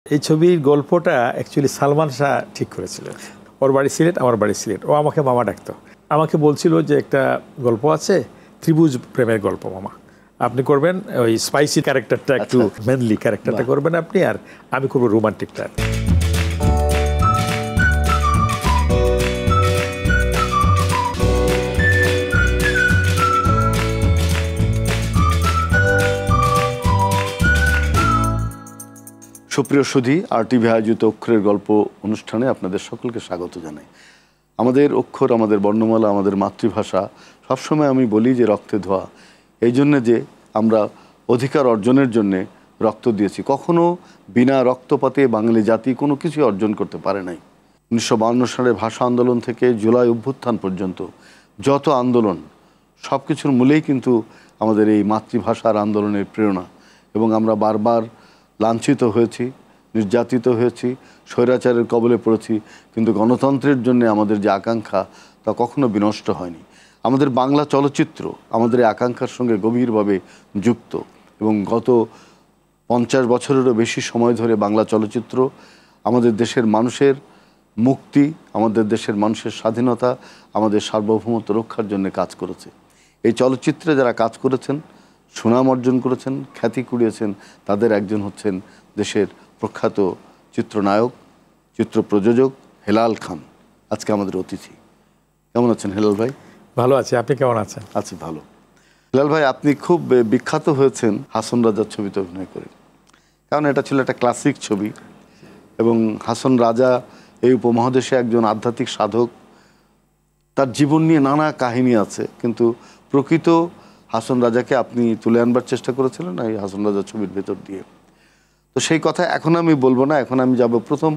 এই ছবির গল্পটা অ্যাকচুয়ালি সালমান শাহ ঠিক করেছিল। ওর বাড়ি সিলেট, আমার বাড়ি সিলেট। ও আমাকে মামা ডাকতো। আমাকে বলছিল যে একটা গল্প আছে, ত্রিভুজ প্রেমের গল্প মামা, আপনি করবেন ওই স্পাইসি ক্যারেক্টারটা, একটু মেনলি ক্যারেক্টারটা করবেন আপনি, আর আমি করবো রোমান্টিকটা। সুপ্রিয় সুধী, RTV আয়োজিত অক্ষরের গল্প অনুষ্ঠানে আপনাদের সকলকে স্বাগত জানাই। আমাদের অক্ষর, আমাদের বর্ণমালা, আমাদের মাতৃভাষা সবসময় আমি বলি যে রক্তে ধোয়া। এই জন্যে যে আমরা অধিকার অর্জনের জন্যে রক্ত দিয়েছি। কখনো বিনা রক্তপাতে বাঙালি জাতি কোনো কিছুই অর্জন করতে পারে নাই। 1952 সালের ভাষা আন্দোলন থেকে জুলাই অভ্যুত্থান পর্যন্ত যত আন্দোলন, সব কিছুর মূলেই কিন্তু আমাদের এই মাতৃভাষার আন্দোলনের প্রেরণা। এবং আমরা বারবার লাঞ্ছিত হয়েছি, নির্যাতিত হয়েছি, স্বৈরাচারের কবলে পড়েছি, কিন্তু গণতন্ত্রের জন্য আমাদের যে আকাঙ্ক্ষা তা কখনো বিনষ্ট হয়নি। আমাদের বাংলা চলচ্চিত্র আমাদের এই আকাঙ্ক্ষার সঙ্গে গভীরভাবে যুক্ত, এবং গত 50 বছরেরও বেশি সময় ধরে বাংলা চলচ্চিত্র আমাদের দেশের মানুষের মুক্তি, আমাদের দেশের মানুষের স্বাধীনতা, আমাদের সার্বভৌমত্ব রক্ষার জন্য কাজ করেছে। এই চলচ্চিত্রে যারা কাজ করেছেন, সুনাম অর্জন করেছেন, খ্যাতি কুড়িয়েছেন, তাদের একজন হচ্ছেন দেশের প্রখ্যাত চিত্রনায়ক, চিত্র প্রযোজক হেলাল খান। আজকে আমাদের অতিথি। কেমন আছেন হেলাল ভাই? ভালো আছি, আপনি কেমন আছেন? আছি ভালো। হেলাল ভাই, আপনি খুব বিখ্যাত হয়েছেন হাসন রাজার ছবিতে অভিনয় করে, কারণ এটা ছিল একটা ক্লাসিক ছবি। এবং হাসন রাজা এই উপমহাদেশে একজন আধ্যাত্মিক সাধক, তার জীবন নিয়ে নানা কাহিনী আছে, কিন্তু প্রকৃত হাসন রাজাকে আপনি তুলে আনবার চেষ্টা করেছিলেন এই হাসন রাজা ছবির ভেতর দিয়ে। তো সেই কথা এখন আমি বলবো না, এখন আমি যাব প্রথম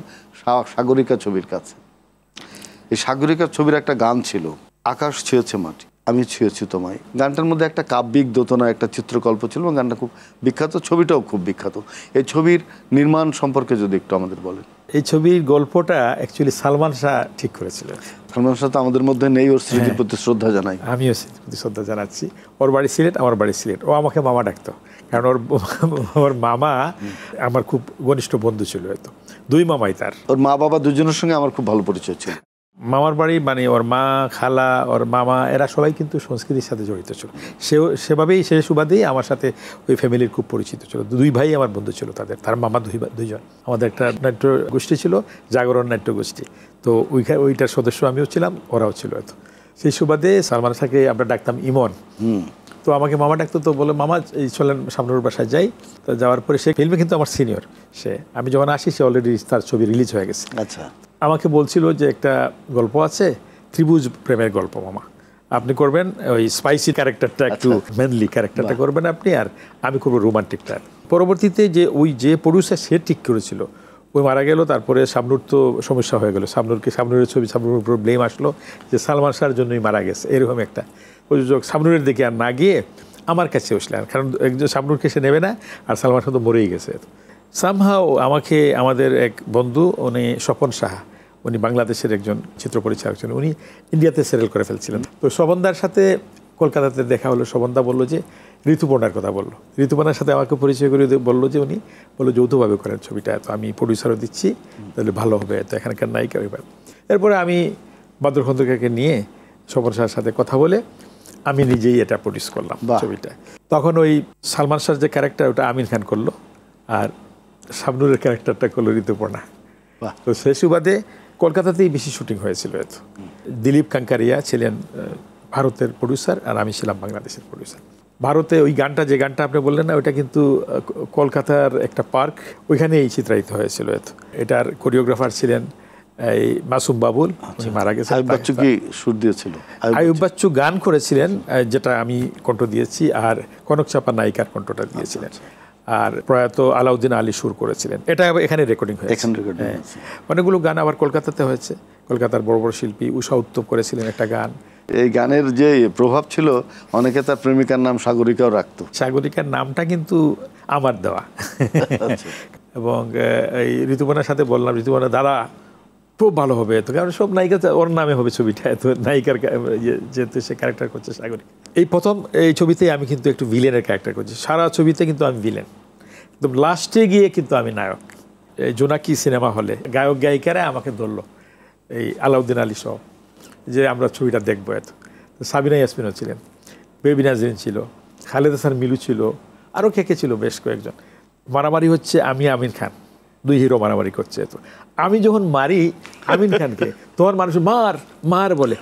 সাগরিকা ছবির কাছে। এই সাগরিকা ছবির একটা গান ছিল, আকাশ ছুঁয়েছে মাটি, আমি ছুঁয়েছি তোমায়। গানটার মধ্যে একটা কাব্যিক দোতনা, একটা চিত্রকল্প ছিল, এবং গানটা খুব বিখ্যাত, ছবিটাও খুব বিখ্যাত। এই ছবির নির্মাণ সম্পর্কে যদি একটু আমাদের বলেন। এই ছবির গল্পটা অ্যাকচুয়ালি সালমান শাহ ঠিক করেছিলেন। সালমান শাহ তো আমাদের মধ্যে নেই, ওর স্মৃতির প্রতি শ্রদ্ধা জানাই। আমিও স্মৃতির প্রতি শ্রদ্ধা জানাচ্ছি। ওর বাড়ি সিলেট, আমার বাড়ি সিলেট। ও আমাকে মামা ডাকতো, কারণ ওর মামা আমার খুব ঘনিষ্ঠ বন্ধু ছিল। হয়তো দুই মামাই তার। ওর মা বাবা দুজনের সঙ্গে আমার খুব ভালো পরিচয় ছিল। মামার বাড়ি মানে ওর মা, খালা, ওর মামা, এরা সবাই কিন্তু সংস্কৃতির সাথে জড়িত ছিল। সেভাবেই সে সুবাদেই আমার সাথে ওই ফ্যামিলির খুব পরিচিত ছিল। দুই ভাই আমার বন্ধু ছিল, তার মামা দুইজন। আমাদের একটা নাট্য গোষ্ঠী ছিল, জাগরণ নাট্য গোষ্ঠী। তো ওইটার সদস্য আমিও ছিলাম, ওরাও ছিল। হয়তো সেই সুবাদে সালমান শাহকে আমরা ডাকতাম ইমন। তো আমাকে মামা ডাকতো, তো বলে মামা এই চলেন সামনের বাসায় যাই। তো যাওয়ার পরে সে ফিল্মে কিন্তু আমার সিনিয়র। আমি যখন আসি সে অলরেডি তার ছবি রিলিজ হয়ে গেছে। আচ্ছা। আমাকে বলছিল যে একটা গল্প আছে, ত্রিভুজ প্রেমের গল্প মামা, আপনি করবেন ওই স্পাইসি ক্যারেক্টারটা, একটু মেনলি ক্যারেক্টারটা করবেন আপনি, আর আমি করবো রোমান্টিকটা। পরবর্তীতে যে প্রডিউসার সে ঠিক করেছিল ওই মারা গেল। তারপরে শাবনূর তো সমস্যা হয়ে গেল, শাবনূরের ছবি, শাবনূরের উপর ব্লেম আসলো যে সালমান শাহর জন্যই মারা গেছে। এরকম একটা প্রযোজক শাবনূরের দিকে আর না গিয়ে আমার কাছে বসলেন, কারণ একজন শাবনূরকে সে নেবে না, আর সালমান শাহ তো মরেই গেছে। সামহাও আমাকে আমাদের এক বন্ধু, উনি স্বপন সাহা, উনি বাংলাদেশের একজন চিত্র পরিচালক ছিলেন, উনি ইন্ডিয়াতে সেটেল করে ফেলছিলেন। তো শোভনদার সাথে কলকাতাতে দেখা হলো। শোভনদা বললো যে ঋতুপর্ণার কথা বললো। ঋতুপর্ণার সাথে আমাকে পরিচয় করে বললো যে উনি বললো যৌথভাবে করেন ছবিটা, তো আমি প্রডিউসারও দিচ্ছি, তাহলে ভালো হবে, তো এখানকার নায়িকা এবার। এরপরে আমি বদর খন্দকারকে নিয়ে স্বপন শাহের সাথে কথা বলে আমি নিজেই এটা প্রডিউস করলাম ছবিটা। তখন ওই সালমান শাহর যে ক্যারেক্টার, ওটা আমির খান করলো, আর শাবনূরের ক্যারেক্টারটা করলো ঋতুপর্ণা। তো সেই সুবাদে কলকাতাতেই বেশি শুটিং হয়েছিল। এত দিলীপ কাঙ্কারিয়া ছিলেন ভারতের প্রডিউসার, আর আমি ছিলাম বাংলাদেশের প্রডিউসার। ভারতে ওই গানটা, যে গানটা আপনি বললেন না, ওইটা কিন্তু কলকাতার একটা পার্ক, ওইখানেই চিত্রায়িত হয়েছিল। এটার কোরিওগ্রাফার ছিলেন এই মাসুম বাবুল, মারা গেছে। আয়ুব বাচ্চু কি সুর দিয়েছিল? আয়ুব বাচ্চু গান করেছিলেন, যেটা আমি কণ্ঠ দিয়েছি, আর কনক চাপা নায়িকার কণ্ঠটা দিয়েছিলেন, আর প্রয়াত আলাউদ্দিন আলী সুর করেছিলেন। এটা এখানে রেকর্ডিং হয়েছে। অনেকগুলো গান আবার কলকাতাতে হয়েছে। কলকাতার বড় বড় শিল্পী উষা উত্তম করেছিলেন একটা গান। এই গানের যে প্রভাব ছিল, অনেকে তার প্রেমিকার নাম সাগরিকাও রাখতো। সাগরিকার নামটা কিন্তু আমার দেওয়া। এবং এই ঋতুপর্ণার সাথে বললাম, ঋতুপর্ণা দাদা খুব ভালো হবে, তো কারণ সব নায়িকা ওর নামে হবে ছবিটা, তো নায়িকার যেহেতু সে ক্যারেক্টার করছে সাগরিকা। এই প্রথম এই ছবিতেই আমি কিন্তু একটু ভিলেনের ক্যারেক্টার করছি। সারা ছবিতে কিন্তু আমি ভিলেন, একদম লাস্টে গিয়ে কিন্তু আমি নায়ক। এই জোনাকি সিনেমা হলে গায়ক গায়িকারা আমাকে ধরলো, এই আলাউদ্দিন আলী সহ, যে আমরা ছবিটা দেখবো। এত সাবিনা ইয়াসমিনও ছিলেন, বেবি নাজরিন ছিল, খালেদ হাসান মিলু ছিল, আরও কে ছিল বেশ কয়েকজন। মারামারি হচ্ছে, আমি আমিন খান, দুই হিরো মারামারি করছে। তো আমি যখন মারি আমিন খানকে, তোমার মানুষ মার মার বলে,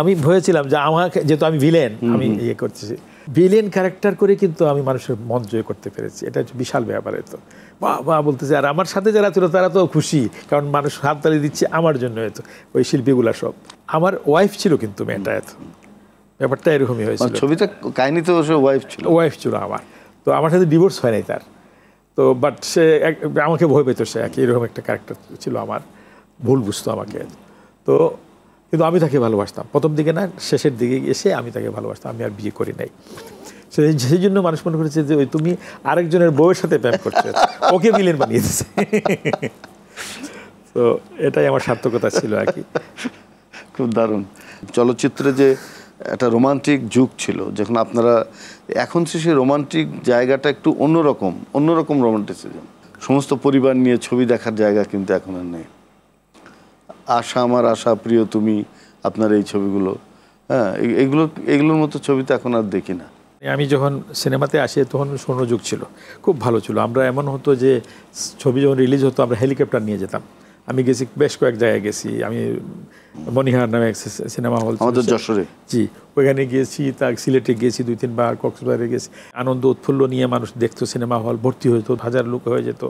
আমি ভয়েছিলাম যে আমাকে, যেহেতু আমি ভিলেন, আমি ইয়ে করতেছি, ভিলেন ক্যারেক্টার করে কিন্তু আমি মানুষের মন জয় করতে পেরেছি। এটা হচ্ছে বিশাল ব্যাপার। তো বা বলতেছে, আর আমার সাথে যারা ছিল তারা তো খুশি, কারণ মানুষ হাততালি দিচ্ছে আমার জন্য। এত ওই শিল্পীগুলা সব আমার ওয়াইফ ছিল, কিন্তু মেয়েটা এত ব্যাপারটা এরকমই হয়েছিল। ছবিতে কাহিনীতে ওয়াইফ ছিল আমার। তো আমার সাথে ডিভোর্স হয় নাই তার। তো বাট সে আমাকে ভয় পেত, সে এরকম একটা ক্যারেক্টার ছিল আমার, ভুল বুঝতো আমাকে। তো কিন্তু আমি তাকে ভালোবাসতাম, প্রথম দিকে না, শেষের দিকে এসে আমি তাকে ভালোবাসতাম। আমি আর বিয়ে করি নাই, সেই জন্য মানুষ মনে করেছে যে ওই তুমি আরেকজনের বউয়ের সাথে প্রেম করছো, ওকে ভিলেন বানিয়ে দিচ্ছে। তো এটাই আমার সার্থকতা ছিল আর কি। খুব দারুণ। চলচ্চিত্রে যে একটা রোমান্টিক যুগ ছিল, যখন আপনারা, এখন সেই রোমান্টিক জায়গাটা একটু অন্যরকম রোমান্টিসিজম, সমস্ত পরিবার নিয়ে ছবি দেখার জায়গা কিন্তু এখন আর নেই। আশা আমার আশা, প্রিয় তুমি, আপনার এই ছবিগুলো, হ্যাঁ, এগুলোর মতো ছবি তো এখন আর দেখি না। আমি যখন সিনেমাতে আসি তখন স্বর্ণযুগ ছিল, খুব ভালো ছিল। আমরা এমন হতো যে ছবি যখন রিলিজ হতো আমরা হেলিকপ্টার নিয়ে যেতাম। আমি গেছি বেশ কয়েক জায়গায় গেছি, আমি মনিহার নামে সিনেমা হল আমাদের যশোরে, জি, ওইখানে গিয়েছি, তার সিলেটে গিয়েছি 2-3 বার, কক্সবাজারে গেছি। আনন্দ উৎফুল্ল নিয়ে মানুষ দেখতো, সিনেমা হল ভর্তি হতো, 1000 লোক হয়ে যেত,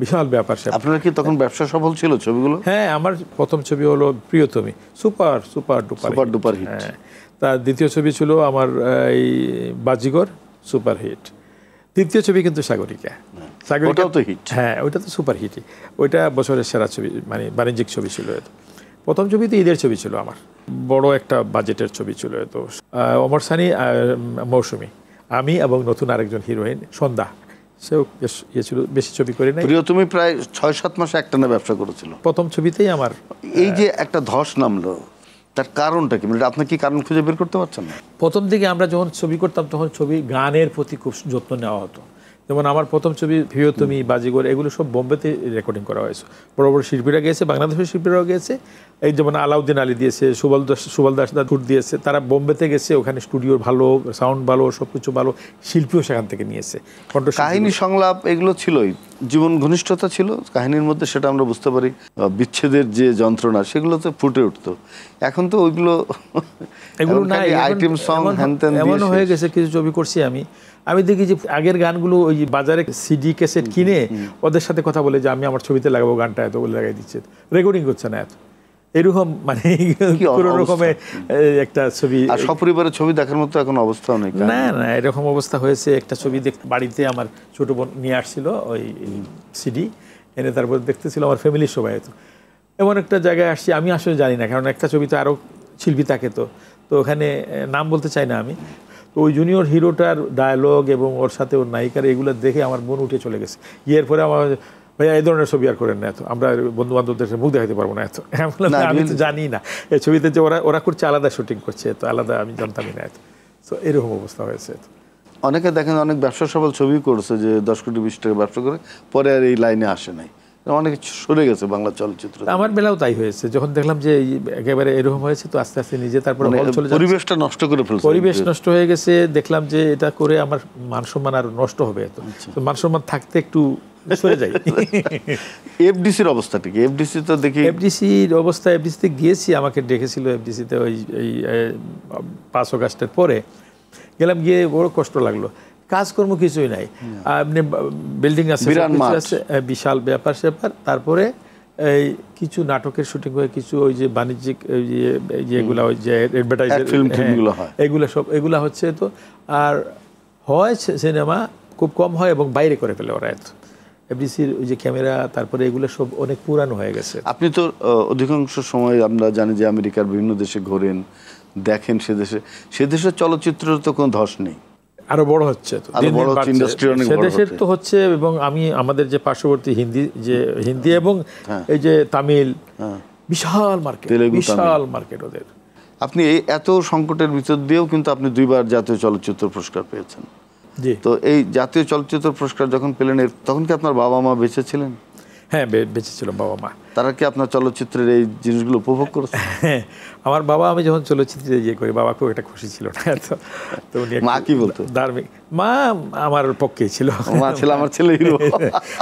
বিশাল ব্যাপার। আপনার কি তখন ব্যবসা সফল ছিল ছবিগুলো? হ্যাঁ, আমার প্রথম ছবি হলো প্রিয়তমী, সুপার ডুপার হিট। হ্যাঁ, তার দ্বিতীয় ছবি ছিল আমার এই বাজিগর, সুপার হিট। তৃতীয় ছবি কিন্তু সাগরিকা। ওটাও তো হিট। হ্যাঁ, ওইটা তো সুপার হিটই, ওইটা বছরের সেরা ছবি, মানে বাণিজ্যিক ছবি ছিল। প্রথম ছবি তো ঈদের ছবি ছিল আমার, বড় একটা বাজেটের ছবি ছিল। তো ওমর সানি, মৌসুমী, আমি এবং নতুন আরেকজন হিরোইন সন্ধ্যা, সেও বেশ ইয়ে ছিল, বেশি ছবি করে নাই। প্রিয়তমী প্রায় 6-7 মাস একটানা ব্যবসা করেছিল প্রথম ছবিতেই আমার। এই যে একটা ধস নামলো, তার কারণটা কি? মানে আপনি কি কারণ খুঁজে বের করতে পারছেন না? প্রথম দিকে আমরা যখন ছবি করতাম তখন ছবি গানের প্রতি খুব যত্ন নেওয়া হতো। যেমন আমার প্রথম ছবি প্রিয়তমী, বাজিগর, এগুলো সব বোম্বেতে রেকর্ডিং করা হয়েছে। বড় বড় শিল্পীরা গিয়েছে, বাংলাদেশের শিল্পীরাও গিয়েছে। এই যেমন আলাউদ্দিন আলী দিয়েছে, সুবল দাস ফুট দিয়েছে, তারা বোম্বেতে গেছে, ওখানে স্টুডিওর ভালো, সাউন্ড ভালো, সব কিছু ভালো, শিল্পীও সেখান থেকে নিয়েছে। কাহিনী সংলাপ এগুলো ছিলই, জীবন ঘনিষ্ঠতা ছিল কাহিনীর মধ্যে, সেটা আমরা বুঝতে পারি। বিচ্ছেদের যে যন্ত্রণা সেগুলো তো ফুটে উঠতো। এখন তো এগুলো নাই, আইটেম সং হ্যান এমন হয়ে গেছে। কিছু ছবি করছি আমি দেখি যে আগের গানগুলো ওই বাজারে সিডি ক্যাসেট কিনে ওদের সাথে কথা বলে যে আমি আমার ছবিতে লাগাবো গানটা, এত বলে লাগাই দিচ্ছে, রেকর্ডিং করছে না এত, এরকম মানে কোনো রকমের একটা ছবি। আর সপরিবারের ছবি দেখার মতো এখন অবস্থাও নেই। না, এরকম অবস্থা হয়েছে। একটা ছবি বাড়িতে আমার ছোট বোন নিয়ে আসছিল ওই সিডি এনে, তারপর দেখতেছিল আমার ফ্যামিলির সবাই। তো এমন একটা জায়গায় আসছি, আমি আসলে জানি না, কারণ একটা ছবিতে আরও শিল্পী থাকে, তো ওখানে নাম বলতে চাই না আমি। তো ওই জুনিয়র হিরোটার ডায়লগ এবং ওর সাথে ওর নায়িকার এগুলো দেখে আমার মন উঠে চলে গেছে। ইয়ের পরে আমার ভাইয়া এই ধরনের ছবি আর করেন না, এত আমরা বন্ধু বান্ধবদের মুখ দেখাতে পারবো না, এত আমি তো জানি না এই ছবিতে যে ওরা করছে আলাদা শুটিং করছে, তো আলাদা আমি জানতামই না। এত তো এরকম অবস্থা হয়েছে। অনেকে দেখেন অনেক ব্যবসা সফল ছবি করছে যে 10 কোটি 20 টাকা ব্যবসা করে, পরে আর এই লাইনে আসে নাই, অনেকে সরে গেছে বাংলা চলচ্চিত্র। আমার বেলাও তাই হয়েছে, যখন দেখলাম যে একেবারে এরকম হয়েছে, তো আস্তে আস্তে নিজে তারপরে পরিবেশটা নষ্ট করে ফেলছে, পরিবেশ নষ্ট হয়ে গেছে। দেখলাম যে এটা করে আমার মান সম্মান আর নষ্ট হবে, তো মান সম্মান থাকতে একটু সরে যাই। এফডিসির অবস্থাটা কি? এফডিসি তো দেখি, এফডিসির অবস্থা, এফডিসিতে গিয়েছি, আমাকে ডেকেছিল এফডিসিতে ওই 5 আগস্টের পরে গেলাম, গিয়ে বড় কষ্ট লাগলো। কাজকর্ম কিছুই নাই, আপনি বিল্ডিং আছে, বিশাল ব্যাপার স্যাপার। তারপরে এই কিছু নাটকের শুটিং হয়ে, কিছু ওই যে বাণিজ্যিক যেগুলো ওই যে অ্যাডভার্টাইজার এগুলা হচ্ছে। তো আর হয় সিনেমা খুব কম হয় এবং বাইরে করে ফেলে ওরা। এফডিসির ওই যে ক্যামেরা, তারপরে এগুলো সব অনেক পুরানো হয়ে গেছে। আপনি তো অধিকাংশ সময় আমরা জানি যে আমেরিকার বিভিন্ন দেশে ঘোরেন, দেখেন, সে দেশের চলচ্চিত্রের তো কোনো ধস নেই, আরো বড় হচ্ছে, সে দেশের তো হচ্ছে। এবং আমি আমাদের যে পার্শ্ববর্তী হিন্দি এবং এই যে তামিল, বিশাল মার্কেট ওদের। আপনি এই এত সংকটের ভিতর দিয়েও কিন্তু আপনি 2 বার জাতীয় চলচ্চিত্র পুরস্কার পেয়েছেন। তো এই জাতীয় চলচ্চিত্র পুরস্কার যখন পেলেন, তখন কি আপনার বাবা মা বেঁচে ছিলেন? হ্যাঁ, বেঁচে ছিল বাবা মা। তারা কি আপনার চলচ্চিত্রের এই জিনিসগুলো উপভোগ করেছে? হ্যাঁ, আমার বাবা, আমি যখন চলচ্চিত্রে ইয়ে করি, বাবা খুব একটা খুশি ছিল না। তো উনি মা কি বলতো? ধার্মিক। মা আমার পক্ষেই ছিল। মা ছিল আমার ছেলে হিরো।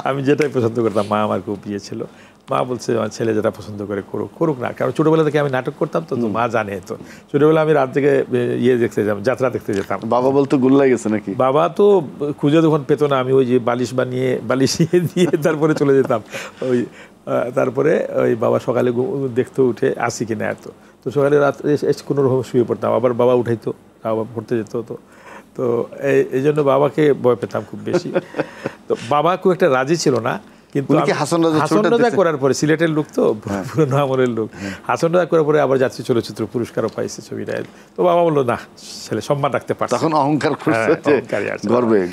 আমি যেটাই পছন্দ করতাম, মা আমার খুব ইয়ে ছিল। মা বলছে আমার ছেলে যেটা পছন্দ করে করুক না। কারণ ছোটবেলা থেকে আমি নাটক করতাম, তো মা জানে। তো ছোটবেলা আমি রাত থেকে ইয়ে দেখতে যেতাম, যাত্রা দেখতে যেতাম। বাবা বলতো গুল্লাই গেছে নাকি? বাবা তো খুঁজে যখন পেত না, আমি ওই যে বালিশ দিয়ে তারপরে চলে যেতাম। ওই তারপরে ওই বাবা সকালে দেখতে উঠে আসি কিনা এত। তো সকালে রাত্রে কোনো রকম শুয়ে পড়তাম, আবার বাবা উঠাইতো, বাবা পড়তে যেত। তো এই জন্য বাবাকে ভয় পেতাম খুব বেশি। তো বাবা খুব একটা রাজি ছিল না। কিন্তু হাসান রাজা করার পরে, সিলেটের লোক তো, পুরনো আমলের লোক, হাসান রাজা করার পরে আবার জাতীয় চলচ্চিত্র পুরস্কারও পাইছে ছবিটা। তো বাবা বললো না, ছেলে সম্মান রাখতে পারছে। তখন অহংকার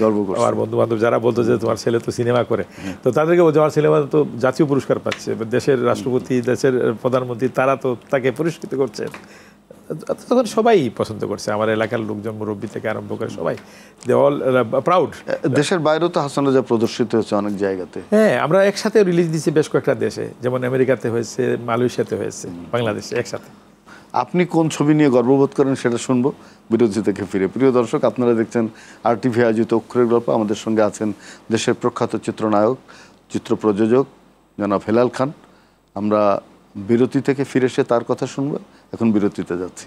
গর্ব করছে। আমার বন্ধু বান্ধব যারা বলতো যে তোমার ছেলে তো সিনেমা করে, তো তাদেরকে বলছে আমার সিনেমা তো জাতীয় পুরস্কার পাচ্ছে, দেশের রাষ্ট্রপতি, দেশের প্রধানমন্ত্রী, তারা তো তাকে পুরস্কৃত করছে। তখন সবাই পছন্দ করছে, আমার এলাকার লোকজন, মুরব্বী থেকে আরম্ভ করে সবাই, দে অল প্রাউড। দেশের বাইরেও তো হাসান রাজা প্রদর্শিত হয়েছে অনেক জায়গাতে। হ্যাঁ, আমরা একসাথে রিলিজ দিচ্ছি বেশ কয়েকটা দেশে, যেমন আমেরিকাতে হয়েছে, মালয়েশিয়াতে হয়েছে, বাংলাদেশে একসাথে। আপনি কোন ছবি নিয়ে গর্ববোধ করেন সেটা শুনবো বিরতি থেকে ফিরে। প্রিয় দর্শক, আপনারা দেখছেন RTV আয়োজিত অক্ষরের গল্প। আমাদের সঙ্গে আছেন দেশের প্রখ্যাত চিত্রনায়ক, চিত্র প্রযোজক জনাব হেলাল খান। আমরা বিরতি থেকে ফিরে এসে তার কথা শুনবো। এখন বিরতিতে যাচ্ছি।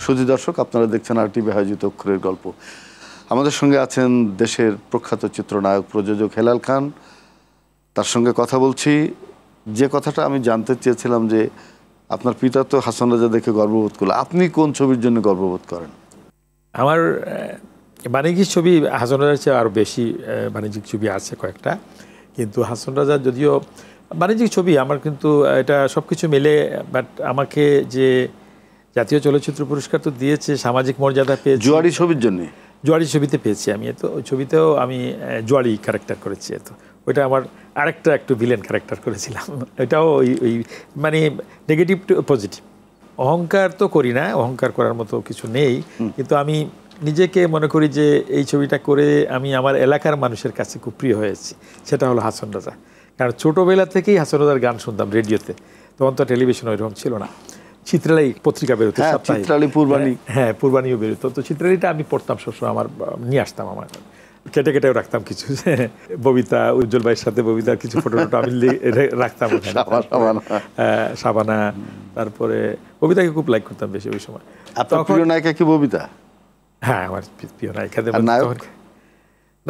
সুধী দর্শক, আপনারা দেখছেন RTV আয়োজিত অক্ষরের গল্প। আমাদের সঙ্গে আছেন দেশের প্রখ্যাত চিত্রনায়ক, প্রযোজক হেলাল খান। তার সঙ্গে কথা বলছি। যে কথাটা আমি জানতে চেয়েছিলাম যে আপনার পিতা তো হাসান রাজা দেখে গর্ববোধ করলো, আপনি কোন ছবির জন্য গর্ববোধ করেন? আমার বাণিজ্যিক ছবি হাসান রাজার চেয়ে আরও বেশি বাণিজ্যিক ছবি আছে কয়েকটা, কিন্তু হাসান রাজার যদিও বাণিজ্যিক ছবি আমার, কিন্তু এটা সব কিছু মিলে। বাট আমাকে যে জাতীয় চলচ্চিত্র পুরস্কার তো দিয়েছে, সামাজিক মর্যাদা পেয়েছি জুয়ারি ছবির জন্য। জুয়ারি ছবিতে পেয়েছি আমি। তো ওই ছবিতেও আমি জুয়ারি ক্যারেক্টার করেছি। তো ওইটা আমার আরেকটা একটু ভিলেন ক্যারেক্টার করেছিলাম। এটাও ওই মানে নেগেটিভ টু পজিটিভ। অহংকার তো করি না, অহংকার করার মতো কিছু নেই, কিন্তু আমি নিজেকে মনে করি যে এই ছবিটা করে আমি আমার এলাকার মানুষের কাছে খুব প্রিয় হয়েছি। সেটা হলো হাসান রাজা। কারণ ছোটোবেলা থেকেই হাসান রাজার গান শুনতাম রেডিওতে, তখন তো টেলিভিশন ওইরকম ছিল না। চিত্রালী পত্রিকা বেরোতো, চিত্রালী পূর্বাণী, হ্যাঁ পূর্বাণীও বেরোতো। তো চিত্রালীটা আমি পড়তাম সবসময়, আমার নিয়ে আসতাম, আমার কেটে কেটেও রাখতাম কিছু। ববিতা, উজ্জ্বল ভাইয়ের সাথে ববিতার কিছু ফটো আমি রাখতাম, শাবানা। তারপরে ববিতাকে খুব লাইক করতাম বেশি ওই সময়। আপনার প্রিয় নায়িকা কি ববিতা? হ্যাঁ, আমার প্রিয় নায়িকাদের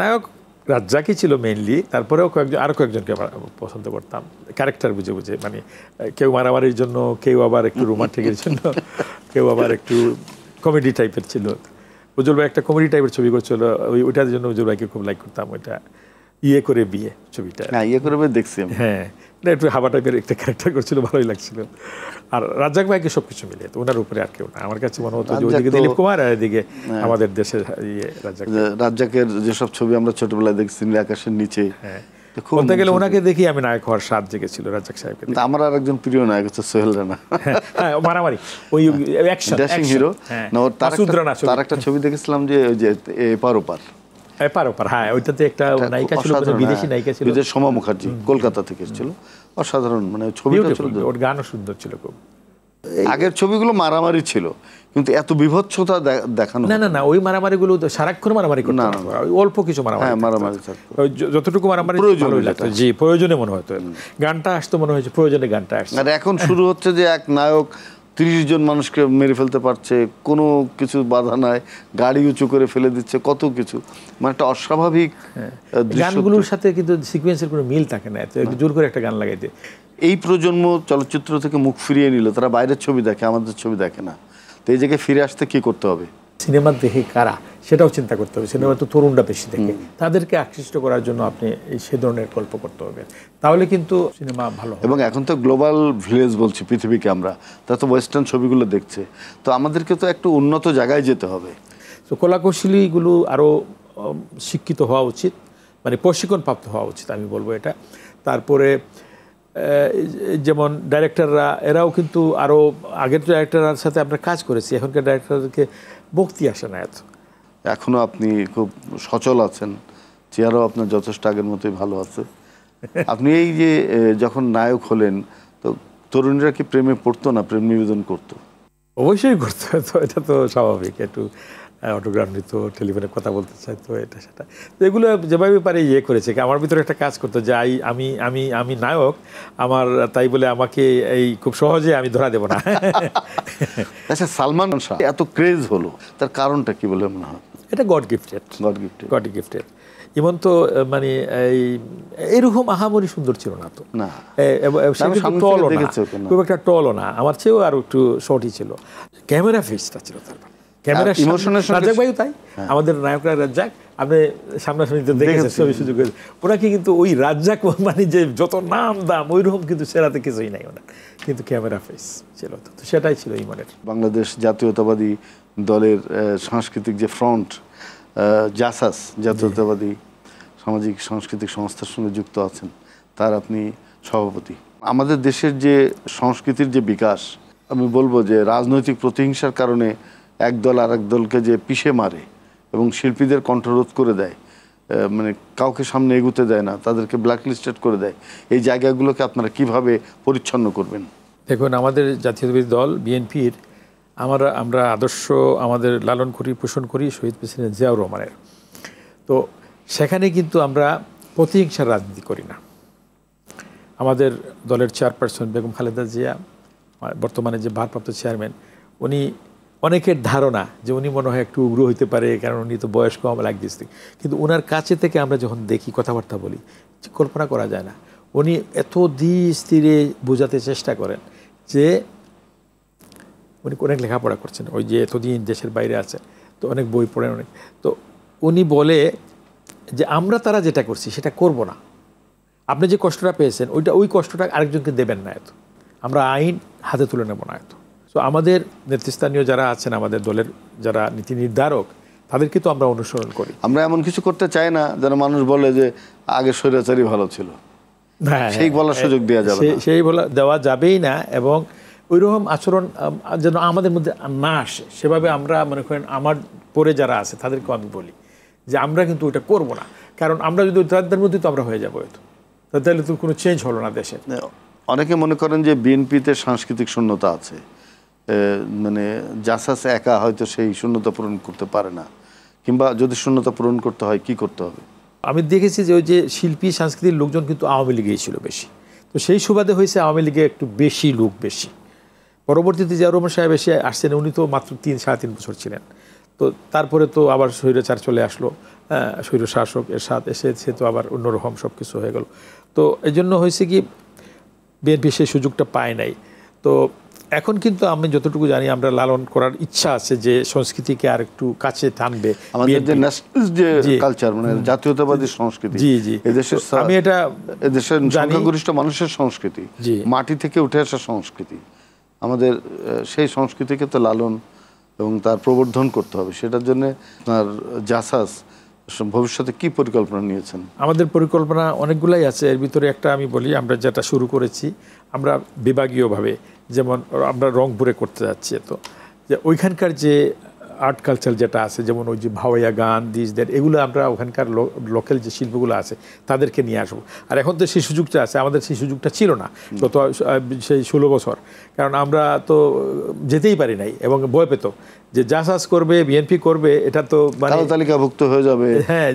নায়ক রাজ্জাকি ছিল মেইনলি। তারপরেও আরো কয়েকজনকে পছন্দ করতাম, ক্যারেক্টার বুঝে বুঝে। মানে কেউ মারামারির জন্য, কেউ আবার একটু রোমান্টিকের জন্য, কেউ আবার একটু কমেডি টাইপের ছিল। উজ্জ্বল ভাই একটা কমেডি টাইপের ছবি করছিল, ওইটার জন্য উজ্জ্বল ভাইকে খুব লাইক করতাম। ওইটা ইয়ে করে বিয়ে ছবিটা, ইয়ে করে বিয়ে দেখছি। হ্যাঁ, একটু হাবা টাইপের একটা ক্যারেক্টার করছিল, ভালোই লাগছিল। আর রাজ্জাক ভাইকে সব কিছু মিলিয়ে তো ওনার উপরে আর কেউ না। আমার কাছে মনে হতো যে ওইদিকে দিলীপ কুমার আর এদিকে আমাদের দেশের রাজ্জাকের যেসব ছবি আমরা ছোটবেলায় দেখছি, নীল আকাশের নিচে, বলতে গেলে ওনাকে দেখি আমি নায়ক হওয়ার স্বাদ জেগেছিল রাজ্জাক সাহেবকে। আমার আর একজন প্রিয় নায়ক হচ্ছে সোহেল রানা। হ্যাঁ, মারামারি, ওই অ্যাকশন ড্যাশিং হিরো। তার একটা ছবি দেখেছিলাম যে ওই যে এপার ওপার। এপার ওপার, হ্যাঁ, ওইটাতে একটা নায়িকা ছিল, বিদেশি নায়িকা ছিল, সোমা মুখার্জি, কলকাতা থেকে এসেছিল। অসাধারণ, মানে ছবিটা ছিল, ওর গানও সুন্দর ছিল খুব। আগের ছবিগুলো মারামারি ছিল, কিন্তু এত বিভৎসতা দেখানো না না না, ওই মারামারিগুলো সারাক্ষণ মারামারি করতে না, অল্প কিছু মারামারি, যতটুকু মারামারি ভালোই লাগতো, জি প্রয়োজনে মনে হতো। গানটা আসতো মনে হয়েছে প্রয়োজনে গানটা আসতো। আর এখন শুরু হচ্ছে যে এক নায়ক 30 জন মানুষকে মেরে ফেলতে পারছে, কোনো কিছু বাধা নাই, গাড়ি উঁচু করে ফেলে দিচ্ছে, কত কিছু, মানে একটা অস্বাভাবিক। গানগুলোর সাথে কিন্তু সিকোয়েন্সের কোনো মিল থাকে না, জোর করে একটা গান লাগাইতে। এই প্রজন্ম চলচ্চিত্র থেকে মুখ ফিরিয়ে নিল, তারা বাইরের ছবি দেখে, আমাদের ছবি দেখে না। তো এই জায়গায় ফিরে আসতে কি করতে হবে? সিনেমা দেখে কারা, সেটাও চিন্তা করতে হবে। সিনেমা তো তরুণরা বেশি দেখে, তাদেরকে আকৃষ্ট করার জন্য আপনি সে ধরনের গল্প করতে হবে, তাহলে কিন্তু সিনেমা ভালো হবে। এবং এখন তো গ্লোবাল ভিলেজ বলছি পৃথিবীকে আমরা, তা তো ওয়েস্টার্ন ছবিগুলো দেখছে, তো আমাদেরকে তো একটু উন্নত জায়গায় যেতে হবে। তো কলাকৌশলীগুলো আরও শিক্ষিত হওয়া উচিত, মানে প্রশিক্ষণপ্রাপ্ত হওয়া উচিত, আমি বলবো এটা। তারপরে যেমন ডাইরেক্টররা এরাও কিন্তু আরও আগের ডাইরেক্টরের সাথে আমরা কাজ করেছি, এখনকার ডাইরেক্টরদেরকে ভক্তি আসে না এত। এখনো আপনি খুব সচল আছেন, চেয়ারও আপনার যথেষ্ট আগের মতোই ভালো আছে। আপনি এই যে যখন নায়ক হলেন, তো তরুণীরা কি প্রেমে পড়তো না, প্রেম নিবেদন করতো? অবশ্যই করতে হতো, এটা তো স্বাভাবিক। একটু অটোগ্রাফ নিত, টেলিফোনে কথা বলতে চাইতো, এটা সেটা। তো এগুলো যেভাবে পারে করেছে। আমার ভিতরে একটা কাজ করতো যে আমি আমি আমি নায়ক, আমার তাই বলে আমাকে এই খুব সহজে আমি ধরা দেব না। আচ্ছা, সালমান শাহ এত ক্রেজ হলো, তার কারণটা কি বলে মনে হয়? এটা গড গিফটেড, গড গিফটেড। ইমন তো মানে এরকম আহামরি সুন্দর ছিল না তো, না টলও না, খুব একটা টলও না, আমার চেয়েও আরো একটু শর্টই ছিল। ক্যামেরা ফেসটা ছিল তার, ক্যামেরা ইমোশনের রাজ্জাক ভাইও তাই। আমাদের নায়করা রাজ্জাক, আপনি সামনাসামনি দেখেছেন ছবি সুযোগ, ওনাকে কিন্তু ওই রাজ্জাক মানে যে যত নাম দাম ওইরকম কিন্তু সেরাতে কিছুই নাই ওনার, কিন্তু ক্যামেরা ফেস ছিল, তো সেটাই ছিল ইমনের। বাংলাদেশ জাতীয়তাবাদী দলের সাংস্কৃতিক যে ফ্রন্ট, জাসাস জাতীয়তাবাদী সামাজিক সাংস্কৃতিক সংস্থার সঙ্গে যুক্ত আছেন, তার আপনি সভাপতি। আমাদের দেশের যে সংস্কৃতির যে বিকাশ, আমি বলবো যে রাজনৈতিক প্রতিহিংসার কারণে এক দল আর এক দলকে যে পিষে মারে এবং শিল্পীদের কণ্ঠরোধ করে দেয়, মানে কাউকে সামনে এগুতে দেয় না, তাদেরকে ব্ল্যাকলিস্টেড করে দেয়, এই জায়গাগুলোকে আপনারা কিভাবে পরিচ্ছন্ন করবেন? দেখুন, আমাদের জাতীয়তাবাদী দল বিএনপির আমরা আদর্শ আমাদের লালন করি, পোষণ করি শহীদ প্রেসিডেন্ট জিয়াউর রহমানের। তো সেখানে কিন্তু আমরা প্রতিহিংসার রাজনীতি করি না। আমাদের দলের চেয়ারপারসন বেগম খালেদা জিয়া, বর্তমানে যে ভারপ্রাপ্ত চেয়ারম্যান, উনি অনেকের ধারণা যে উনি মনে হয় একটু উগ্র হইতে পারে, কারণ উনি তো বয়স্ক, আমার লাইক দিস, কিন্তু ওনার কাছে থেকে আমরা যখন দেখি, কথাবার্তা বলি, কল্পনা করা যায় না। উনি এত ধীরে স্থিরে বোঝাতে চেষ্টা করেন যে উনি অনেক লেখাপড়া করছেন, ওই যে এতদিন দেশের বাইরে আছে, তো অনেক বই পড়েন অনেক। তো উনি বলে যে আমরা তারা যেটা করছি সেটা করব না, আপনি যে কষ্টটা পেয়েছেন ওই কষ্টটা আরেকজনকে দেবেন না, এত আমরা আইন হাতে তুলে নেব না এত। তো আমাদের নেতৃস্থানীয় যারা আছেন, আমাদের দলের যারা নীতি নির্ধারক, তাদেরকে তো আমরা অনুসরণ করি। আমরা এমন কিছু করতে চাই না যেন মানুষ বলে যে আগে স্বৈরাচারী ভালো ছিল, সেই বলার সুযোগ দেওয়া যাবে না, সেই বলা দেওয়া যাবেই না। এবং ওইরকম আচরণ যেন আমাদের মধ্যে না আসে, সেভাবে আমরা মনে করেন আমার পরে যারা আছে তাদেরকেও আমি বলি যে আমরা কিন্তু ওইটা করব না, কারণ আমরা যদি তাদের মধ্যে তো আমরা হয়ে যাবো, তাহলে তো কোনো চেঞ্জ হলো না দেশে। অনেকে মনে করেন যে বিএনপিতে সাংস্কৃতিক শূন্যতা আছে, মানে জাসাস একা হয়তো সেই শূন্যতা পূরণ করতে পারে না, কিংবা যদি শূন্যতা পূরণ করতে হয় কি করতে হবে? আমি দেখেছি যে ওই যে শিল্পী সাংস্কৃতিক লোকজন কিন্তু আওয়ামী লীগেই ছিল বেশি, তো সেই সুবাদে হয়েছে আওয়ামী লীগে একটু বেশি লোক বেশি। পরবর্তীতে জিয়াউর রহমান সাহেব এসে আসছেন, উনি তো মাত্র 3-3.5 বছর ছিলেন, তো তারপরে তো আবার স্বৈরাচার চলে আসলো, স্বৈর শাসক এর সাথে এসে তো আবার অন্যরকম সব কিছু হয়ে গেল। তো এই জন্য হয়েছে কি বিএনপি সেই সুযোগটা পায় নাই। তো এখন কিন্তু আমি যতটুকু জানি আমরা লালন করার ইচ্ছা আছে যে সংস্কৃতিকে আর একটু কাছে টানবে, আমাদের যে ন্যাশনাল যে কালচার, মানে জাতীয়তাবাদী সংস্কৃতি, জি জি এদেশের আমি এটা এদেশের সংখ্যাগরিষ্ঠ মানুষের সংস্কৃতি, মাটি থেকে উঠে আসা সংস্কৃতি, আমাদের সেই সংস্কৃতিকে তো লালন এবং তার প্রবর্ধন করতে হবে। সেটার জন্য আপনার জাসাস ভবিষ্যতে কি পরিকল্পনা নিয়েছেন? আমাদের পরিকল্পনা অনেকগুলাই আছে, এর ভিতরে একটা আমি বলি, আমরা যেটা শুরু করেছি আমরা বিভাগীয়ভাবে, যেমন আমরা রংপুরে করতে যাচ্ছি, তো যে ওইখানকার যে আর্ট কালচার যেটা আছে, যেমন ওই যে ভাওয়াইয়া গান, দিসদের, এগুলো আমরা ওখানকার লোকাল যে শিল্পগুলো আছে তাদেরকে নিয়ে আসবো। আর এখন তো সেই সুযোগটা আছে, আমাদের সেই সুযোগটা ছিল না গত সেই 16 বছর, কারণ আমরা তো যেতেই পারি নাই এবং ভয় পেত যে জাসাস করবে, বিএনপি করবে, এটা তো মানে তালিকাভুক্ত হয়ে যাবে, হ্যাঁ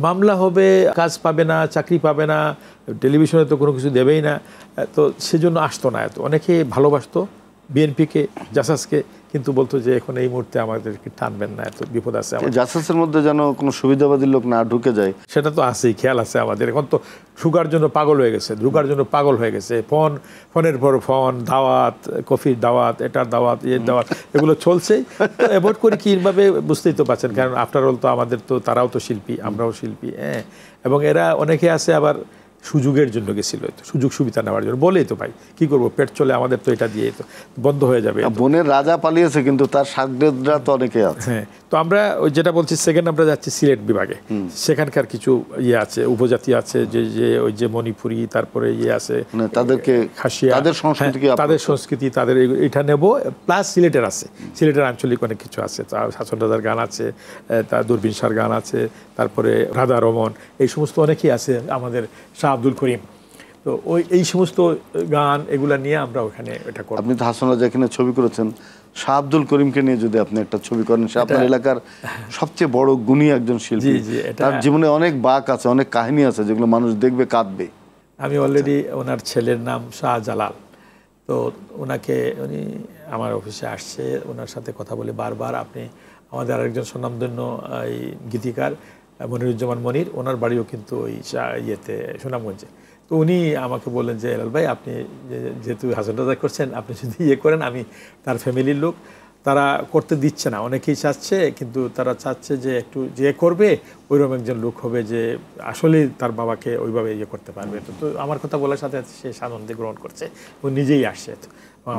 মামলা হবে, কাজ পাবে না, চাকরি পাবে না, টেলিভিশনে তো কোনো কিছু দেবেই না, তো সেজন্য আসতো না এত। অনেকে ভালোবাসতো বিএনপিকে, জাসাসকে, কিন্তু বলতো যে এখন এই মুহূর্তে আমাদেরকে টানবেন না, এত বিপদ আছে। জাসাসের মধ্যে যেন কোনো সুবিধাবাদী লোক না ঢুকে যায়, সেটা তো আছেই, খেয়াল আছে আমাদের। এখন তো ঢুকার জন্য পাগল হয়ে গেছে, ফোনের পর ফোন, দাওয়াত, কফির দাওয়াত, এটার দাওয়াত, এর দাওয়াত, এগুলো চলছেই। তো অ্যাভয়েড করি কিভাবে, বুঝতেই তো পারছেন, কারণ আফটার অল তো আমাদের তো তারাও তো শিল্পী, আমরাও শিল্পী, হ্যাঁ। এবং এরা অনেকে আছে আবার সুযোগের জন্য গেছিল, তো সুযোগ সুবিধা নেওয়ার জন্য। বলেই তো ভাই কি করবো, পেট চলে আমাদের, তো এটা দিয়ে তো বন্ধ হয়ে যাবে। বনের রাজা পালিয়েছে কিন্তু তার শাগরেদরা তো অনেকে আছে। হ্যাঁ, তো আমরা ওই যেটা বলছি সেকেন্ড আমরা যাচ্ছি সিলেট বিভাগে, সেখানকার কিছু ইয়ে আছে, উপজাতি আছে, যে ওই যে মণিপুরি, তারপরে ইয়ে আছে তাদেরকে খাসিয়া, তাদের সংস্কৃতি, তাদের সংস্কৃতি, তাদের এটা নেব, প্লাস সিলেটের আছে, সিলেটের আঞ্চলিক অনেক কিছু আছে, শাসন রাজার গান আছে, তার দূরবীন শাহর গান আছে, তারপরে রাধা রমন, এই সমস্ত অনেকেই আছে, আমাদের শাহ আব্দুল করিম। তো এই সমস্ত গান এগুলা নিয়ে আমরা ওখানে এটা করব। আপনি তো হাসান রাজা এখানে ছবি করেছেন, শাহ আব্দুল করিমকে নিয়ে যদি আপনি একটা ছবি করেন, সে আপনার এলাকার সবচেয়ে বড় গুণী একজন শিল্পী, তার জীবনে অনেক বাঁক আছে, অনেক কাহিনী আছে যেগুলো মানুষ দেখবে কাঁদবে। আমি অলরেডি ওনার ছেলের নাম শাহজালাল, তো ওনাকে উনি আমার অফিসে আসছে, ওনার সাথে কথা বলে বারবার, আপনি আমাদের আরেকজন স্বনামধন্য এই গীতিকার মনিরুজ্জামান মনির, ওনার বাড়িও কিন্তু ওই ইয়েতে সুনামগঞ্জে। তো উনি আমাকে বললেন যে হেলাল ভাই, আপনি যেহেতু হাসান রাজা করছেন, আপনি যদি ইয়ে করেন, আমি তার ফ্যামিলির লোক, তারা করতে দিচ্ছে না, অনেকেই চাচ্ছে, কিন্তু তারা চাচ্ছে যে একটু যে করবে ওইরকম একজন লোক হবে যে আসলেই তার বাবাকে ওইভাবে ইয়ে করতে পারবে। তো আমার কথা বলার সাথে সে আনন্দে গ্রহণ করছে, ও নিজেই আসছে,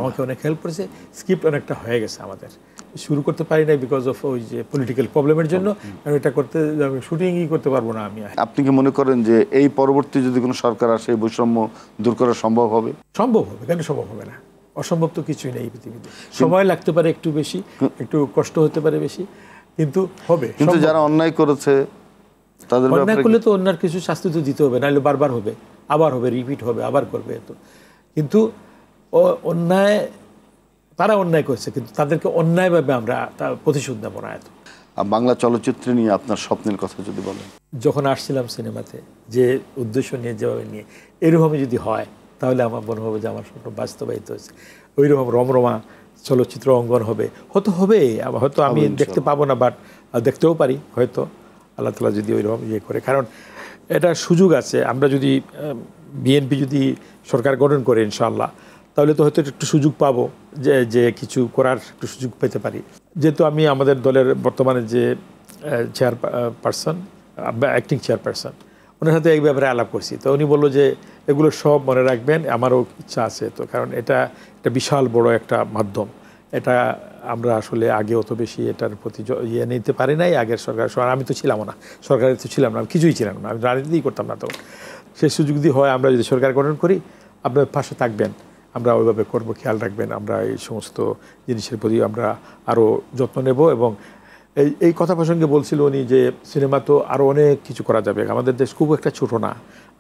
আমাকে অনেক হেল্প করেছে। স্ক্রিপ্ট অনেকটা হয়ে গেছে, আমাদের শুরু করতে পারি নাই বিকজ অফ ওই যে পলিটিক্যাল প্রবলেমের জন্য। আমি এটা করতে, আমি শুটিংই করতে পারবো না আমি। আপনি কি মনে করেন যে এই পরবর্তী যদি কোনো সরকার আসে, এই বৈষম্য দূর করা সম্ভব হবে? সম্ভব হবে, কেন সম্ভব হবে না? অসম্ভব তো কিছুই নেই পৃথিবীতে। সময় লাগতে পারে একটু বেশি, একটু কষ্ট হতে পারে বেশি, কিন্তু হবে। কিন্তু যারা অন্যায় করেছে তাদের অন্যায় করলে তো অন্যার কিছু শাস্তি তো দিতে হবে, নাহলে বারবার হবে, আবার হবে, রিপিট হবে, আবার করবে। তো কিন্তু অন্যায়, তারা অন্যায় করছে, কিন্তু তাদেরকে অন্যায়ভাবে আমরা প্রতিশোধ নেব না। এত বাংলা চলচ্চিত্রে নিয়ে আপনার স্বপ্নের কথা যদি বলেন। যখন আসছিলাম সিনেমাতে, যে উদ্দেশ্য নিয়ে, যেভাবে নিয়ে, এরকমই যদি হয়, তাহলে আমার মনে হবে যে আমার স্বপ্ন বাস্তবায়িত হয়েছে। ওইরকম রমরমা চলচ্চিত্র অঙ্গন হবে, হয়তো আমি দেখতে পাবো না, বাট দেখতেও পারি হয়তো, আল্লাহ তাআলা যদি ওইরকম ইয়ে করে। কারণ এটা সুযোগ আছে, আমরা যদি বিএনপি যদি সরকার গঠন করে ইনশাআল্লাহ, তাহলে তো হয়তো একটু সুযোগ পাবো, যে কিছু করার একটু সুযোগ পেতে পারি। যেহেতু আমি আমাদের দলের বর্তমানে যে চেয়ারপারসন, অ্যাক্টিং চেয়ারপারসন, ওনার সাথে এই ব্যাপারে আলাপ করছি, তো উনি বললো যে এগুলো সব মনে রাখবেন, আমারও ইচ্ছা আছে। তো কারণ এটা বিশাল বড় একটা মাধ্যম, এটা আমরা আসলে আগে অত বেশি এটার প্রতি ইয়ে নিতে পারি নাই। আগের সরকার, আমি তো ছিলাম না, সরকারে তো ছিলাম না, আমি কিছুই ছিলাম না, আমি রাজনীতিই করতাম না তখন। সেই সুযোগ যদি হয়, আমরা যদি সরকার গঠন করি, আপনার পাশে থাকবেন, আমরা ওইভাবে করবো, খেয়াল রাখবেন, আমরা এই সমস্ত জিনিসের প্রতি আমরা আরও যত্ন নেব। এবং এই কথা প্রসঙ্গে বলছিল উনি যে সিনেমা তো আরও অনেক কিছু করা যাবে, আমাদের দেশ খুব একটা ছোটো না,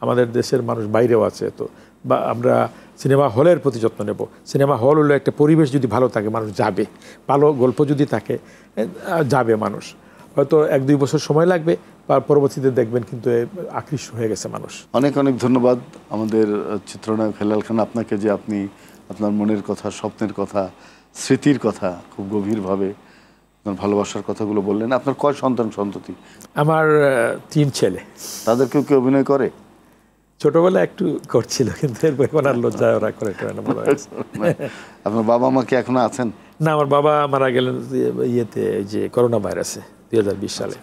আমাদের দেশের মানুষ বাইরেও আছে, তো বা আমরা সিনেমা হলের প্রতি যত্ন নেব। সিনেমা হল হলো একটা পরিবেশ, যদি ভালো থাকে মানুষ যাবে, ভালো গল্প যদি থাকে যাবে মানুষ। হয়তো 1-2 বছর সময় লাগবে, পরবর্তীতে দেখবেন কিন্তু আকৃষ্ট হয়ে গেছে মানুষ। অনেক অনেক ধন্যবাদ আমাদের চিত্রনায়ক হেলাল খান আপনাকে, যে আপনি আপনার মনের কথা, স্বপ্নের কথা, স্মৃতির কথা খুব গভীরভাবে, আপনার ভালোবাসার কথাগুলো বললেন। আপনার কয় সন্তান সন্ততি? আমার 3 ছেলে। তাদেরকেও কি অভিনয় করে? ছোটবেলায় একটু করছিল, কিন্তু এখন আর লজ্জায় ওরা করে না। আপনার বাবা মা কি এখনো আছেন? না, আমার বাবা মারা গেলেন ইয়েতে, যে করোনা ভাইরাসে 2020 সালে।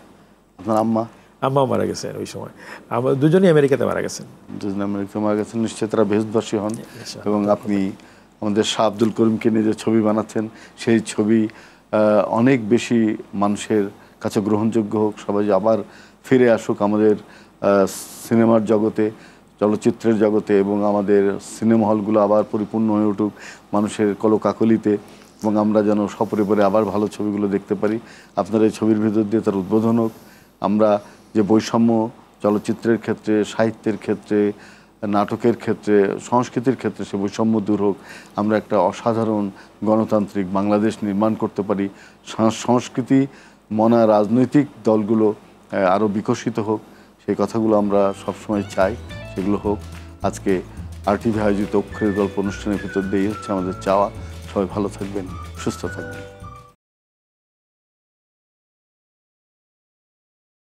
আপনার আম্মা? আম্মাও মারা গেছেন ওই সময়, আমার দুজনই আমেরিকাতে মারা গেছেন। দুজন আমেরিকাতে মারা গেছেন, নিশ্চয়ই তারা বেহেশতবাসী হন। এবং আপনি আমাদের শাহ আব্দুল করিমকে নিয়ে যে ছবি বানাচ্ছেন, সেই ছবি অনেক বেশি মানুষের কাছে গ্রহণযোগ্য হোক, সবাই আবার ফিরে আসুক আমাদের সিনেমার জগতে, চলচ্চিত্রের জগতে, এবং আমাদের সিনেমা হলগুলো আবার পরিপূর্ণ হয়ে উঠুক মানুষের কলকাকলিতে, এবং আমরা যেন সপরিবারে আবার ভালো ছবিগুলো দেখতে পারি। আপনার এই ছবির ভিতর দিয়ে তার উদ্বোধন হোক। আমরা যে বৈষম্য চলচ্চিত্রের ক্ষেত্রে, সাহিত্যের ক্ষেত্রে, নাটকের ক্ষেত্রে, সংস্কৃতির ক্ষেত্রে সে বৈষম্য দূর হোক। আমরা একটা অসাধারণ গণতান্ত্রিক বাংলাদেশ নির্মাণ করতে পারি। সংস্কৃতি মনা রাজনৈতিক দলগুলো আরও বিকশিত হোক, সেই কথাগুলো আমরা সবসময় চাই, সেগুলো হোক। আজকে RTV আয়োজিত অক্ষরের গল্প অনুষ্ঠানের ভিতর দিয়ে হচ্ছে আমাদের চাওয়া। সবাই ভালো থাকবেন, সুস্থ থাকবেন।